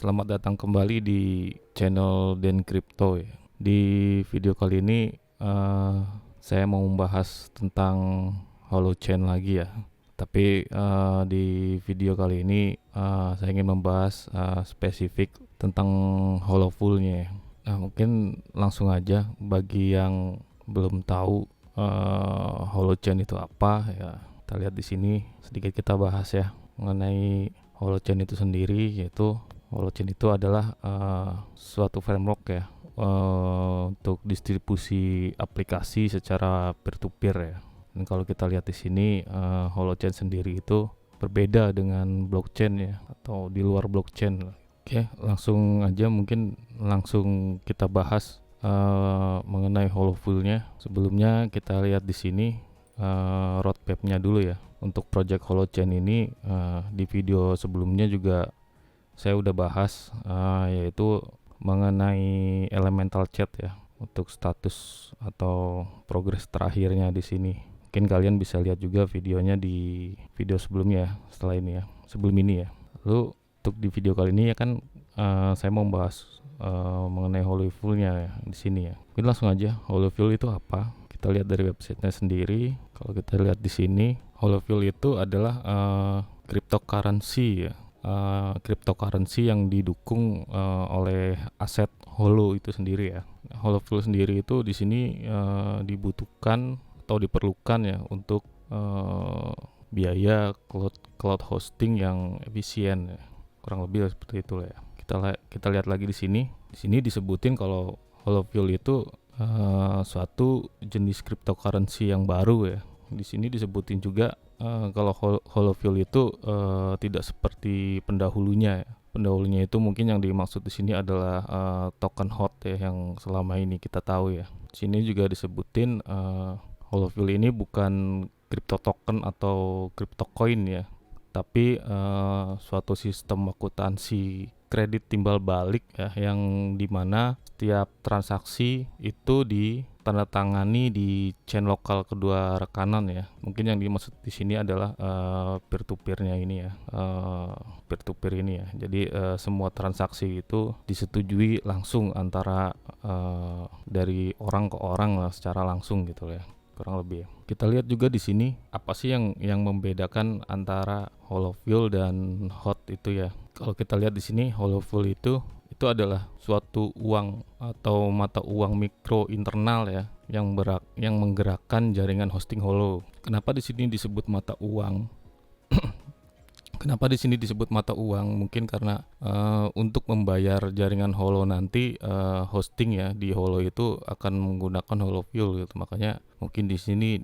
Selamat datang kembali di channel Den Crypto ya. Di video kali ini saya mau membahas tentang holochain lagi ya. Tapi di video kali ini saya ingin membahas spesifik tentang holofull-nya ya. Nah, mungkin langsung aja bagi yang belum tahu holochain itu apa ya. Kita lihat di sini sedikit kita bahas ya mengenai holochain itu sendiri, yaitu holochain itu adalah suatu framework ya untuk distribusi aplikasi secara peer-to-peer ya. Dan kalau kita lihat di sini holochain sendiri itu berbeda dengan blockchain ya, atau di luar blockchain. Oke, langsung aja mungkin langsung kita bahas mengenai holofull-nya. Sebelumnya kita lihat di sini roadmap-nya dulu ya. Untuk project holochain ini di video sebelumnya juga saya udah bahas yaitu mengenai elemental chat ya untuk status atau progres terakhirnya di sini. Mungkin kalian bisa lihat juga videonya di video sebelumnya ya, setelah ini ya, sebelum ini ya. Lalu untuk di video kali ini ya kan saya mau membahas mengenai holofull-nya ya di sini ya. Mungkin langsung aja, holofull itu apa? Kita lihat dari websitenya sendiri. Kalau kita lihat di sini, holofull itu adalah cryptocurrency ya. Cryptocurrency yang didukung oleh aset holo itu sendiri ya. Holofull sendiri itu di sini dibutuhkan atau diperlukan ya untuk biaya cloud hosting yang efisien ya. Kurang lebih seperti itu lah ya. Kita lihat lagi di sini. Di sini disebutin kalau holofull itu suatu jenis cryptocurrency yang baru ya. Di sini disebutin juga kalau holofull itu tidak seperti pendahulunya ya. Pendahulunya itu mungkin yang dimaksud di sini adalah token hot ya, yang selama ini kita tahu ya. Di sini juga disebutin holofull ini bukan crypto token atau crypto coin ya, tapi suatu sistem akuntansi kredit timbal balik ya, yang dimana setiap transaksi itu ditandatangani di chain lokal kedua rekanan ya. Mungkin yang dimaksud di sini adalah peer-to-peer-nya ini ya, peer-to-peer ini ya. Jadi semua transaksi itu disetujui langsung antara dari orang ke orang lah, secara langsung gitu ya, kurang lebih. Kita lihat juga di sini apa sih yang membedakan antara holofull dan hot itu ya. Kalau kita lihat di sini, holofull itu adalah suatu uang atau mata uang mikro internal ya, yang menggerakkan jaringan hosting holo. Kenapa di sini disebut mata uang? Kenapa di sini disebut mata uang? Mungkin karena untuk membayar jaringan holo nanti hosting ya di holo itu akan menggunakan holofull gitu. Makanya mungkin di sini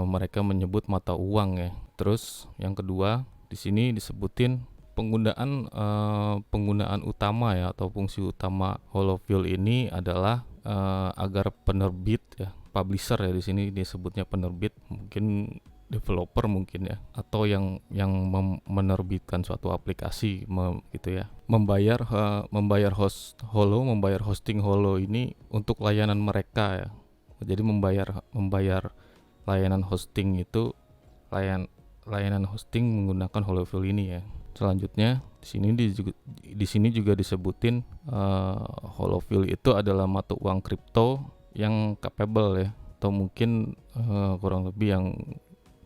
mereka menyebut mata uang ya. Terus yang kedua, di sini disebutin penggunaan utama ya, atau fungsi utama holofull ini adalah agar penerbit ya, publisher ya, di sini disebutnya penerbit, mungkin developer mungkin ya, atau yang menerbitkan suatu aplikasi gitu ya, membayar hosting holo ini untuk layanan mereka ya. Jadi membayar layanan hosting itu, layanan hosting menggunakan holofull ini ya. Selanjutnya di sini juga disebutin holofull itu adalah mata uang kripto yang capable ya, atau mungkin kurang lebih yang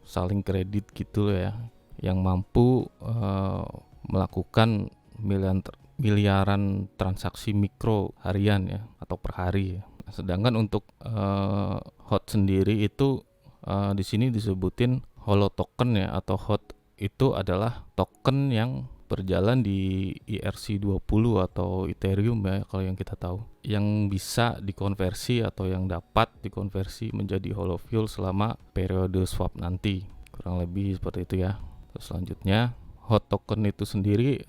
saling kredit gitu ya, yang mampu melakukan miliaran transaksi mikro harian ya, atau per hari ya. Sedangkan untuk hot sendiri itu di sini disebutin holo token ya, atau hot itu adalah token yang berjalan di ERC20 atau Ethereum ya, kalau yang kita tahu, yang bisa dikonversi atau yang dapat dikonversi menjadi holofull selama periode swap nanti. Kurang lebih seperti itu ya. Terus selanjutnya, hot token itu sendiri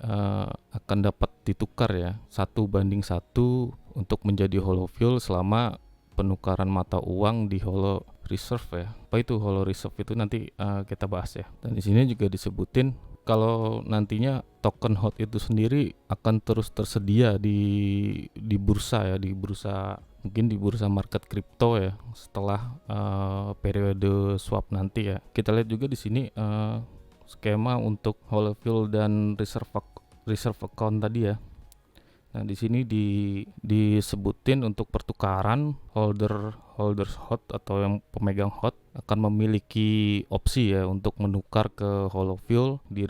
akan dapat ditukar ya 1:1 untuk menjadi holofull selama penukaran mata uang di holo reserve ya. Apa itu holo reserve itu nanti kita bahas ya. Dan di sini juga disebutin kalau nantinya token hot itu sendiri akan terus tersedia di bursa ya, mungkin di bursa market kripto ya, setelah periode swap nanti ya. Kita lihat juga di sini skema untuk holofull dan reserve account tadi ya. Nah, di sini disebutin untuk pertukaran holders hot atau yang pemegang hot akan memiliki opsi ya untuk menukar ke Holofuel di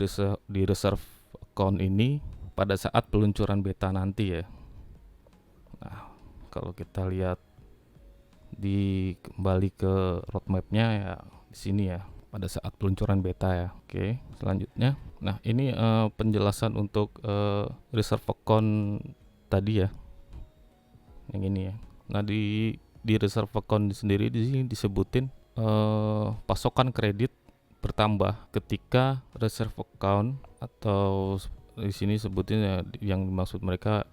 reserve account ini pada saat peluncuran beta nanti ya. Nah, kalau kita lihat kembali ke roadmapnya ya di sini ya pada saat peluncuran beta ya. Oke, selanjutnya. Nah, ini penjelasan untuk reserve account tadi ya. Yang ini ya. Nah, di reserve account sendiri di sini disebutin pasokan kredit bertambah ketika reserve account, atau di sini sebutin ya, yang dimaksud mereka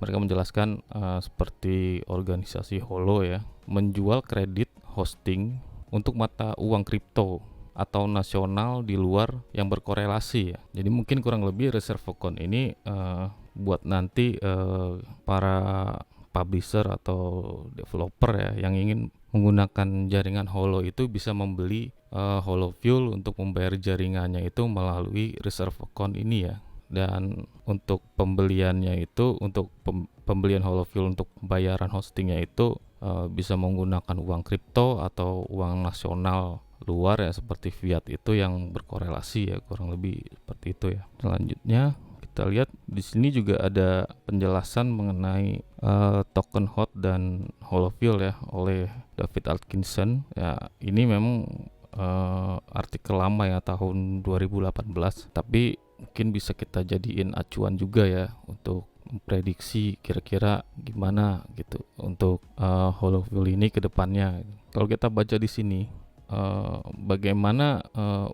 menjelaskan seperti organisasi Holo ya, menjual kredit hosting untuk mata uang kripto atau nasional di luar yang berkorelasi ya. Jadi mungkin kurang lebih reserve account ini buat nanti para publisher atau developer ya yang ingin menggunakan jaringan Holo itu bisa membeli Holofuel untuk membayar jaringannya itu melalui reserve account ini ya. Dan untuk pembeliannya itu, untuk pembelian Holofuel untuk pembayaran hostingnya itu bisa menggunakan uang kripto atau uang nasional luar ya, seperti fiat itu yang berkorelasi ya, kurang lebih seperti itu ya. Selanjutnya kita lihat di sini juga ada penjelasan mengenai token hot dan Holofuel ya oleh David Atkinson ya. Ini memang artikel lama ya, tahun 2018, tapi mungkin bisa kita jadiin acuan juga ya untuk memprediksi kira-kira gimana gitu untuk Holofuel ini ke depannya. Kalau kita baca di sini bagaimana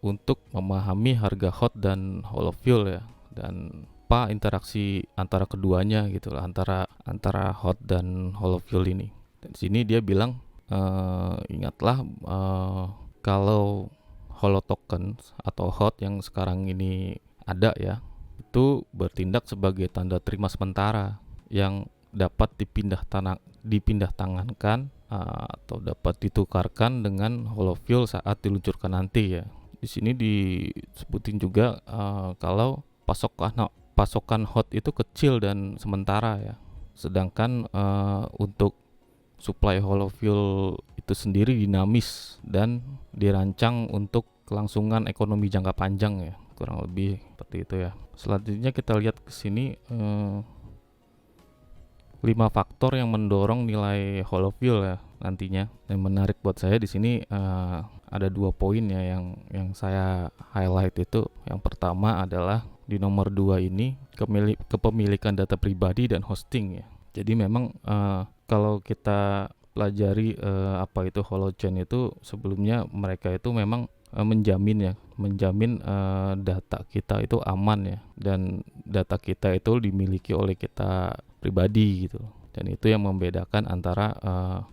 untuk memahami harga hot dan Holofuel ya, dan apa interaksi antara keduanya gitu lah, antara hot dan Holofuel ini. Dan di sini dia bilang ingatlah kalau Holo token atau hot yang sekarang ini ada ya, itu bertindak sebagai tanda terima sementara yang dapat dipindah tangankan atau dapat ditukarkan dengan Holofuel saat diluncurkan nanti ya. Di sini disebutin juga kalau pasokan hot itu kecil dan sementara ya. Sedangkan untuk supply Holofuel itu sendiri dinamis dan dirancang untuk kelangsungan ekonomi jangka panjang ya, kurang lebih seperti itu ya. Selanjutnya kita lihat ke sini 5 faktor yang mendorong nilai Holofuel ya nantinya. Yang menarik buat saya di sini ada 2 poin ya yang saya highlight itu. Yang pertama adalah di nomor 2 ini kepemilikan data pribadi dan hosting ya. Jadi memang kalau kita pelajari apa itu holochain itu, sebelumnya mereka itu memang menjamin data kita itu aman ya, dan data kita itu dimiliki oleh kita pribadi gitu. Dan itu yang membedakan antara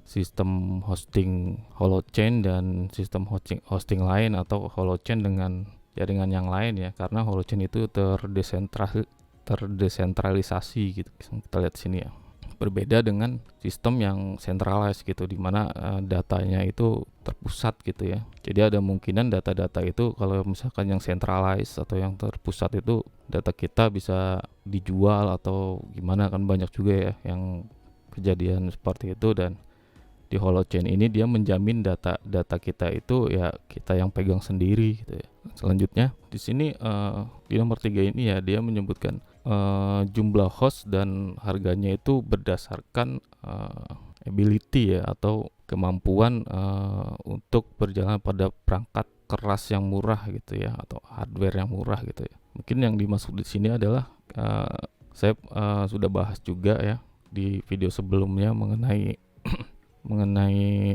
sistem hosting holochain dan sistem hosting lain atau holochain dengan jaringan yang lain ya, karena holochain itu terdesentralisasi gitu. Kita lihat sini ya. Berbeda dengan sistem yang centralized gitu, dimana datanya itu terpusat gitu ya. Jadi ada kemungkinan data-data itu, kalau misalkan yang centralized atau yang terpusat itu, data kita bisa dijual atau gimana, kan banyak juga ya yang kejadian seperti itu. Dan di holochain ini dia menjamin data kita itu ya kita yang pegang sendiri gitu ya. Selanjutnya di sini di nomor 3 ini ya, dia menyebutkan jumlah host dan harganya itu berdasarkan ability ya, atau kemampuan untuk berjalan pada perangkat keras yang murah gitu ya, atau hardware yang murah gitu ya. Mungkin yang dimaksud di sini adalah saya sudah bahas juga ya di video sebelumnya mengenai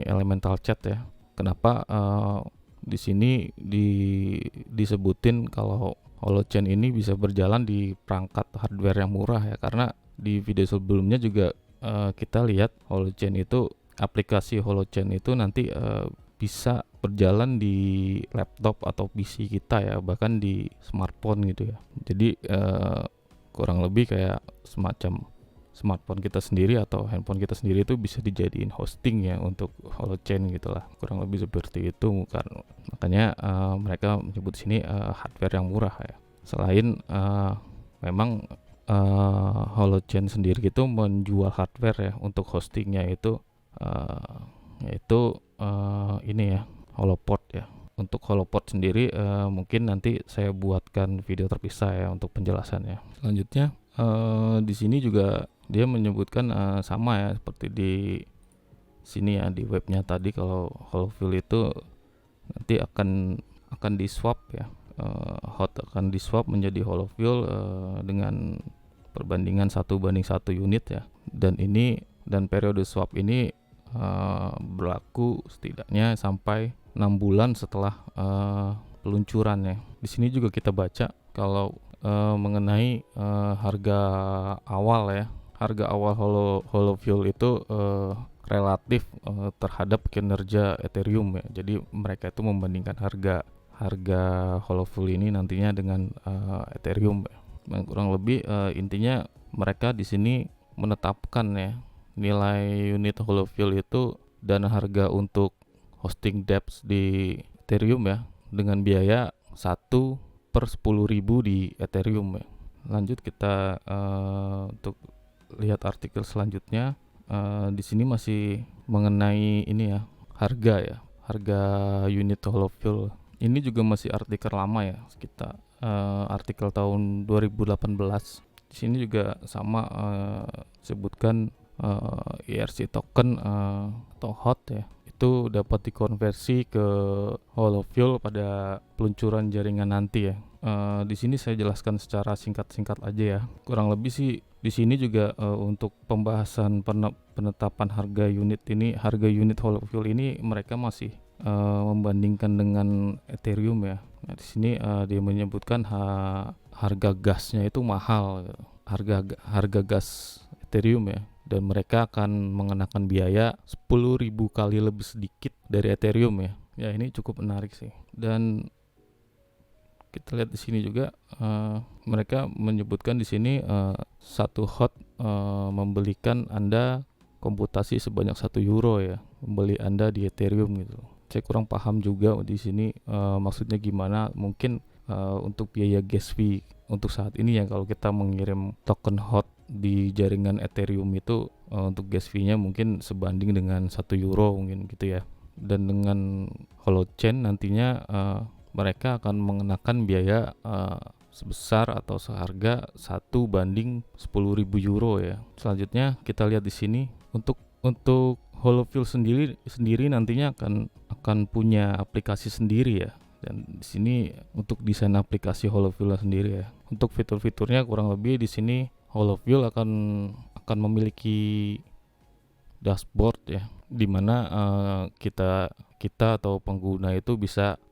elemental chat ya. Kenapa di sini disebutin kalau holochain ini bisa berjalan di perangkat hardware yang murah ya, karena di video sebelumnya juga kita lihat holochain itu, aplikasi holochain itu nanti bisa berjalan di laptop atau PC kita ya, bahkan di smartphone gitu ya. Jadi kurang lebih kayak semacam smartphone kita sendiri atau handphone kita sendiri itu bisa dijadiin hosting ya untuk holochain gitulah, kurang lebih seperti itu. Makanya mereka menyebut sini hardware yang murah ya. Selain memang Holochain sendiri itu menjual hardware ya untuk hostingnya itu, yaitu ini ya, Holoport ya. Untuk Holoport sendiri mungkin nanti saya buatkan video terpisah ya untuk penjelasannya. Selanjutnya di sini juga dia menyebutkan sama ya seperti di sini ya, di webnya tadi, kalau Holofuel itu nanti akan di swap ya, hot akan di swap menjadi Holofuel dengan perbandingan 1:1 unit ya, dan periode swap ini berlaku setidaknya sampai 6 bulan setelah peluncuran ya. Di sini juga kita baca kalau mengenai harga awal ya, harga awal Holofuel itu relatif terhadap kinerja Ethereum ya. Jadi mereka itu membandingkan harga Holofuel ini nantinya dengan Ethereum ya. Dan kurang lebih intinya mereka di sini menetapkan ya nilai unit Holofuel itu dan harga untuk hosting dApps di Ethereum ya dengan biaya 1/10.000 di Ethereum ya. Lanjut kita untuk lihat artikel selanjutnya. Di sini masih mengenai ini ya, harga unit Holofuel. Ini juga masih artikel lama ya, sekitar artikel tahun 2018. Di sini juga sama sebutkan ERC token atau HOT ya, itu dapat dikonversi ke Holofuel pada peluncuran jaringan nanti ya. Di sini saya jelaskan secara singkat-singkat aja ya. Kurang lebih sih di sini juga untuk pembahasan penetapan harga unit Holofuel ini mereka masih membandingkan dengan Ethereum ya. Nah, di sini dia menyebutkan harga gasnya itu mahal, harga gas Ethereum ya, dan mereka akan mengenakan biaya 10.000 kali lebih sedikit dari Ethereum ya. Ya, ini cukup menarik sih. Dan kita lihat di sini juga mereka menyebutkan di sini satu hot membelikan Anda komputasi sebanyak 1 euro ya, membeli Anda di Ethereum gitu. Saya kurang paham juga di sini maksudnya gimana. Mungkin untuk biaya gas fee untuk saat ini ya, kalau kita mengirim token hot di jaringan Ethereum itu untuk gas fee-nya mungkin sebanding dengan 1 euro mungkin gitu ya. Dan dengan Holochain nantinya mereka akan mengenakan biaya sebesar atau seharga 1/10.000 euro ya. Selanjutnya kita lihat di sini untuk Holofuel sendiri nantinya akan punya aplikasi sendiri ya. Dan di sini untuk desain aplikasi Holofuel sendiri ya. Untuk fitur-fiturnya kurang lebih di sini Holofuel akan memiliki dashboard ya, di mana kita atau pengguna itu bisa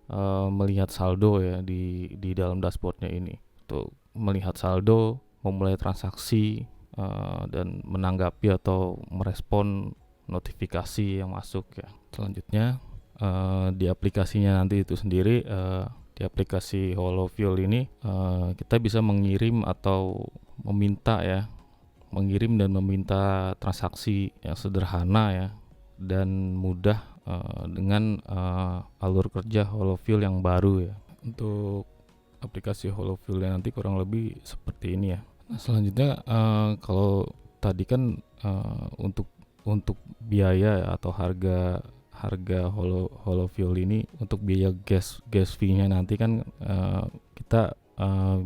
melihat saldo ya di dalam dashboardnya ini. Untuk melihat saldo, memulai transaksi dan menanggapi atau merespon notifikasi yang masuk ya. Selanjutnya di aplikasinya nanti itu sendiri, di aplikasi Holofuel ini kita bisa mengirim atau meminta ya, mengirim dan meminta transaksi yang sederhana ya dan mudah dengan alur kerja Holofuel yang baru ya. Untuk aplikasi Holofuel nanti kurang lebih seperti ini ya. Nah, selanjutnya kalau tadi kan untuk biaya atau harga Holofuel ini, untuk biaya gas fee-nya nanti kan kita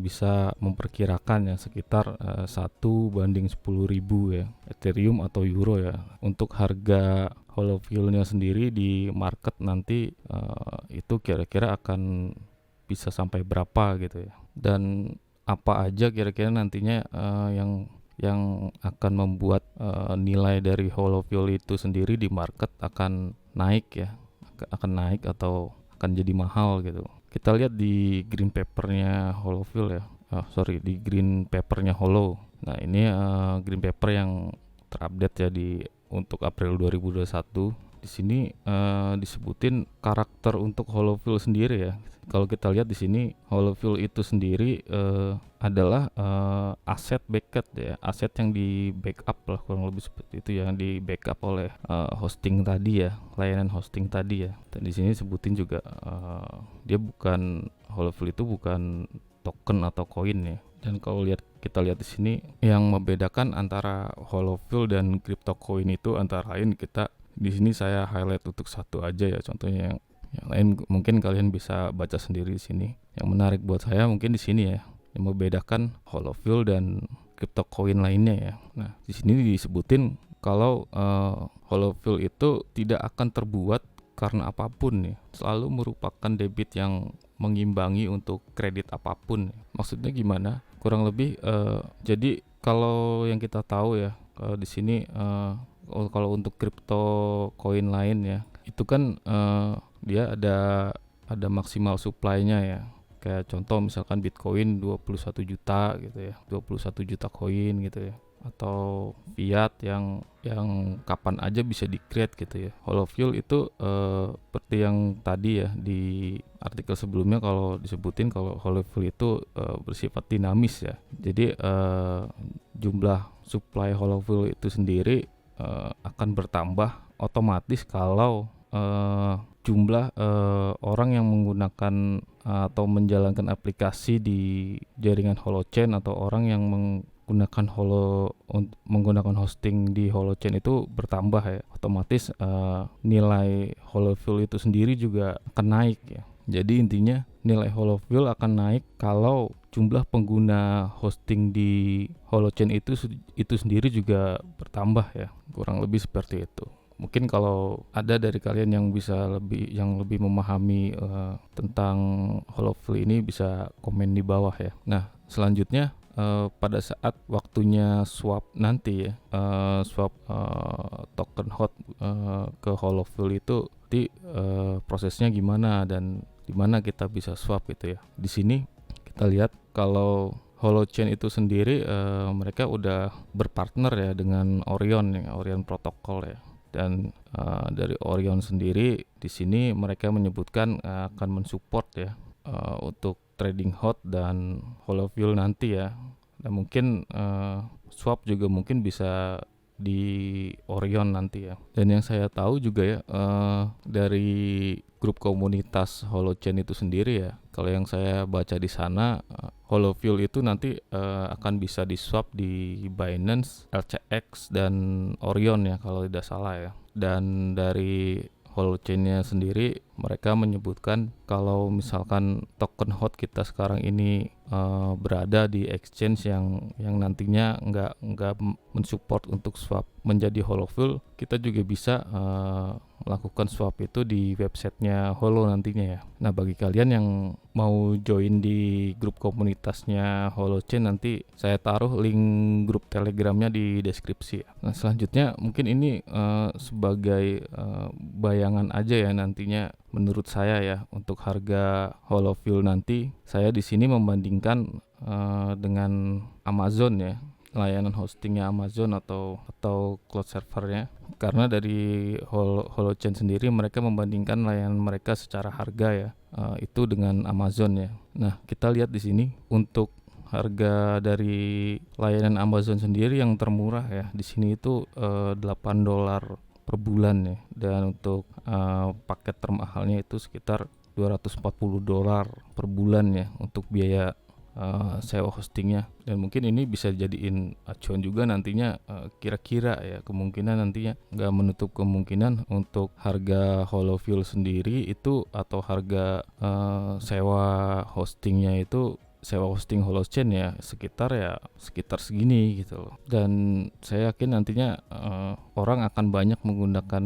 bisa memperkirakan ya sekitar 1/10.000 ya, Ethereum atau euro ya. Untuk harga Holofuel-nya sendiri di market nanti itu kira-kira akan bisa sampai berapa gitu ya. Dan apa aja kira-kira nantinya yang akan membuat nilai dari Holofuel itu sendiri di market akan naik ya, akan naik atau akan jadi mahal gitu. Kita lihat di green papernya Holofuel ya, di green papernya Holo. Nah, ini green paper yang terupdate ya untuk April 2021. Di sini disebutin karakter untuk Holofuel sendiri ya. Kalau kita lihat di sini, Holofuel itu sendiri adalah aset backup ya, aset yang di backup lah, kurang lebih seperti itu, yang di backup oleh hosting tadi ya, layanan hosting tadi ya. Dan di sini sebutin juga dia Holofuel itu bukan token atau koin ya. Dan kalau lihat kita lihat di sini yang membedakan antara Holofuel dan CryptoCoin itu antara lain kita di sini saya highlight untuk satu aja ya, contohnya yang lain mungkin kalian bisa baca sendiri di sini. Yang menarik buat saya mungkin di sini ya, yang membedakan Holofuel dan CryptoCoin lainnya ya. Nah, di sini disebutin kalau Holofuel itu tidak akan terbuat karena apapun ya, selalu merupakan debit yang mengimbangi untuk kredit apapun. Maksudnya gimana? Kurang lebih jadi kalau yang kita tahu ya, di sini kalau untuk crypto coin lain ya, itu kan dia ada maksimal supply-nya ya. Kayak contoh misalkan Bitcoin 21 juta gitu ya, 21 juta koin gitu ya, atau fiat yang kapan aja bisa di-create gitu ya. Holofuel itu seperti yang tadi ya di artikel sebelumnya kalau disebutin kalau Holofuel itu bersifat dinamis ya. Jadi jumlah supply Holofuel itu sendiri akan bertambah otomatis kalau jumlah orang yang menggunakan atau menjalankan aplikasi di jaringan Holochain atau orang yang menggunakan hosting di Holochain itu bertambah ya, otomatis nilai Holofuel itu sendiri juga akan naik ya. Jadi intinya nilai Holofuel akan naik kalau jumlah pengguna hosting di Holochain itu sendiri juga bertambah ya, kurang lebih seperti itu. Mungkin kalau ada dari kalian yang lebih memahami tentang Holofuel ini bisa komen di bawah ya. Nah, selanjutnya pada saat waktunya swap nanti ya, swap token HOT ke Holofuel itu prosesnya gimana dan dimana kita bisa swap gitu ya. Di sini kita lihat kalau Holochain itu sendiri mereka udah berpartner ya dengan Orion protokol ya. Dan dari Orion sendiri di sini mereka menyebutkan akan mensupport ya untuk trading HOT dan Holofuel nanti ya. Dan mungkin swap juga mungkin bisa di Orion nanti ya. Dan yang saya tahu juga ya dari grup komunitas Holochain itu sendiri ya, kalau yang saya baca di sana Holofuel itu nanti akan bisa di swap di Binance, LCX dan Orion ya kalau tidak salah ya. Dan dari Holochain-nya sendiri mereka menyebutkan kalau misalkan token HOT kita sekarang ini berada di exchange yang nantinya nggak mensupport untuk swap menjadi Holofuel, kita juga bisa melakukan swap itu di websitenya Holo nantinya ya. Nah, bagi kalian yang mau join di grup komunitasnya Holochain, nanti saya taruh link grup Telegramnya di deskripsi ya. Nah, selanjutnya mungkin ini sebagai bayangan aja ya nantinya menurut saya ya untuk harga Holofuel nanti. Saya di sini membandingkan dengan Amazon ya, layanan hostingnya Amazon atau cloud servernya, karena dari Holochain sendiri mereka membandingkan layanan mereka secara harga ya, itu dengan Amazon ya. Nah, kita lihat di sini untuk harga dari layanan Amazon sendiri yang termurah ya di sini itu $8 per bulan ya, dan untuk paket termahalnya itu sekitar $240 per bulan ya untuk biaya sewa hostingnya. Dan mungkin ini bisa jadiin acuan juga nantinya, kira-kira ya kemungkinan nantinya nggak menutup kemungkinan untuk harga Holofuel sendiri itu atau harga sewa hostingnya itu, sewa hosting Holochain ya sekitar segini gitu loh. Dan saya yakin nantinya orang akan banyak menggunakan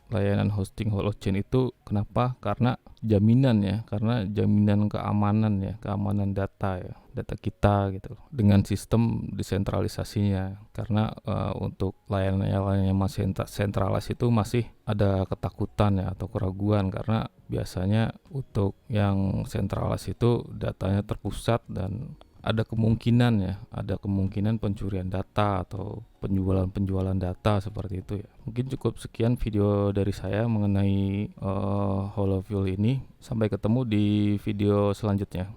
layanan hosting Holochain itu. Kenapa? Karena jaminan ya, karena jaminan keamanan ya, keamanan data ya, data kita gitu loh, dengan sistem desentralisasinya. Karena untuk layanan yang masih sentralis itu masih ada ketakutan ya atau keraguan, karena biasanya untuk yang sentralis itu datanya terpusat dan ada kemungkinan pencurian data atau penjualan data seperti itu ya. Mungkin cukup sekian video dari saya mengenai Holofuel ini. Sampai ketemu di video selanjutnya.